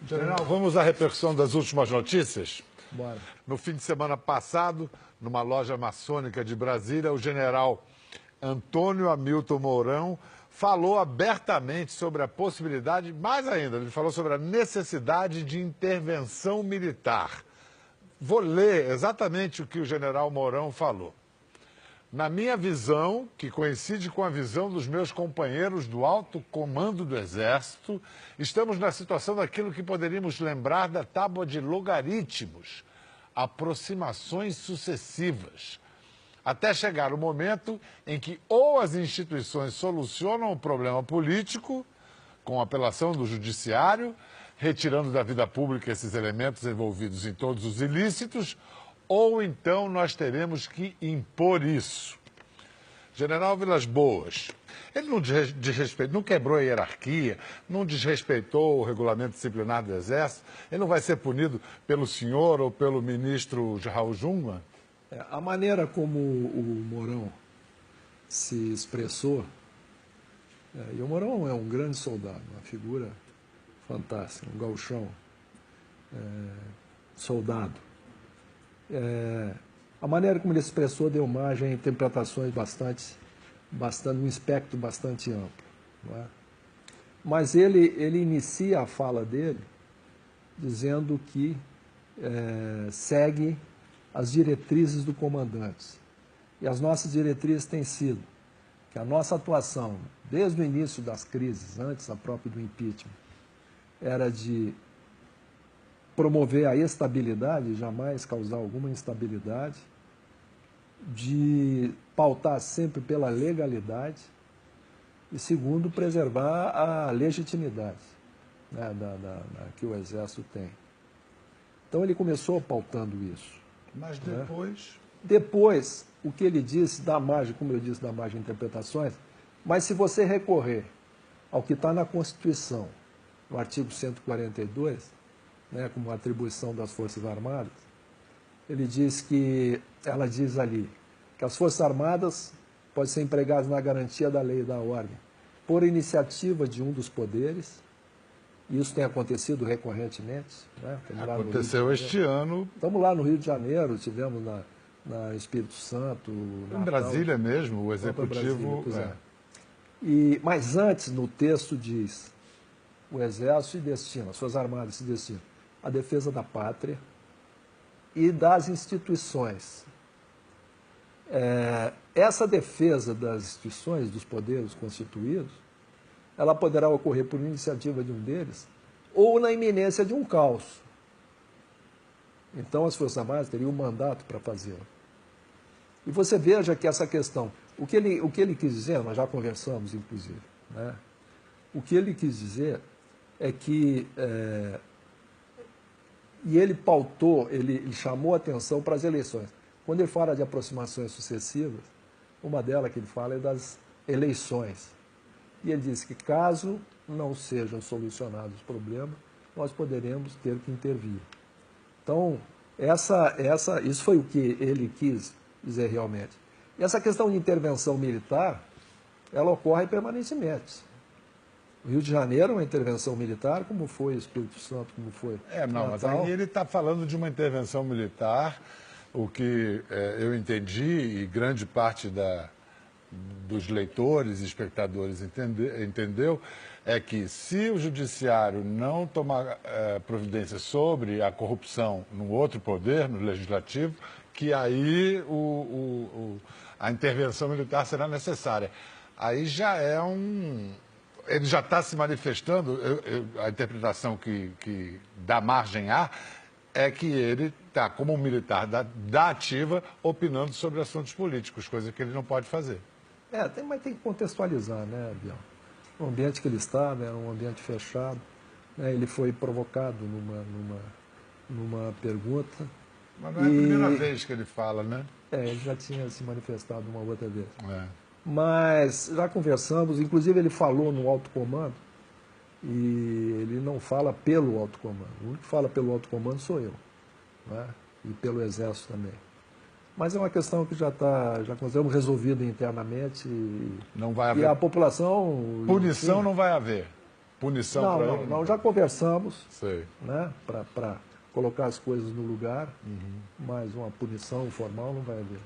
General, vamos à repercussão das últimas notícias? Bora. No fim de semana passado, numa loja maçônica de Brasília, o general Antônio Hamilton Mourão falou abertamente sobre a possibilidade, mais ainda, ele falou sobre a necessidade de intervenção militar. Vou ler exatamente o que o general Mourão falou. Na minha visão, que coincide com a visão dos meus companheiros do alto comando do Exército, estamos na situação daquilo que poderíamos lembrar da tábua de logaritmos, aproximações sucessivas, até chegar o momento em que ou as instituições solucionam o problema político, com apelação do judiciário, retirando da vida pública esses elementos envolvidos em todos os ilícitos, ou então nós teremos que impor isso. General Vilas Boas, ele não desrespeitou, não quebrou a hierarquia, não desrespeitou o regulamento disciplinar do Exército, ele não vai ser punido pelo senhor ou pelo ministro Raul Jungmann? A maneira como o Mourão se expressou, e o Mourão é um grande soldado, uma figura fantástica, um gauchão, soldado. A maneira como ele se expressou deu margem a interpretações um espectro bastante amplo. Não é? Mas ele inicia a fala dele dizendo que segue as diretrizes do comandante. E as nossas diretrizes têm sido que a nossa atuação, desde o início das crises, antes a própria do impeachment, era de promover a estabilidade, jamais causar alguma instabilidade, de pautar sempre pela legalidade e, segundo, preservar a legitimidade, né, que o Exército tem. Então ele começou pautando isso. Mas depois... Né? Depois, o que ele disse dá margem, como eu disse, dá margem de interpretações, mas se você recorrer ao que está na Constituição, no artigo 142, né, como atribuição das Forças Armadas, ela diz ali que as Forças Armadas podem ser empregadas na garantia da lei e da ordem, por iniciativa de um dos poderes, e isso tem acontecido recorrentemente. Né? Aconteceu este ano. Estamos lá no Rio de Janeiro, tivemos na Espírito Santo. Em Brasília mesmo, o Executivo... Mas antes, no texto diz, o Exército se destina, as Forças Armadas se destinam à defesa da pátria e das instituições. Essa defesa das instituições, dos poderes constituídos, ela poderá ocorrer por iniciativa de um deles ou na iminência de um caos. Então as Forças Armadas teriam um mandato para fazê-lo. E você veja que essa questão, o que ele quis dizer, nós já conversamos inclusive, né? O que ele quis dizer é que, e ele pautou, ele chamou a atenção para as eleições. Quando ele fala de aproximações sucessivas, uma delas que ele fala é das eleições. E ele disse que caso não sejam solucionados os problemas, nós poderemos ter que intervir. Então, isso foi o que ele quis dizer realmente. E essa questão de intervenção militar, ela ocorre permanentemente. O Rio de Janeiro é uma intervenção militar, como foi o Espírito Santo, como foi mas aí ele está falando de uma intervenção militar, o que eu entendi, e grande parte dos leitores e espectadores entendeu, é que se o judiciário não tomar providência sobre a corrupção no outro poder, no legislativo, que aí a intervenção militar será necessária. Aí já é ele já está se manifestando, a interpretação que dá margem a é que ele está, como um militar da ativa, opinando sobre assuntos políticos, coisa que ele não pode fazer. Mas tem que contextualizar, né, Biel? O ambiente que ele estava era um ambiente fechado, né? Ele foi provocado numa pergunta. Mas não é a primeira vez que ele fala, né? Ele já tinha se manifestado uma outra vez. Mas já conversamos, inclusive ele falou no alto comando, e ele não fala pelo alto comando. O único que fala pelo alto comando sou eu, né? E pelo Exército também. Mas é uma questão que já consideramos resolvida internamente. Não vai haver. E a população... Punição não vai haver. punição Não, para não, ele? não, já conversamos, Sei. né, para colocar as coisas no lugar, mas uma punição formal não vai haver.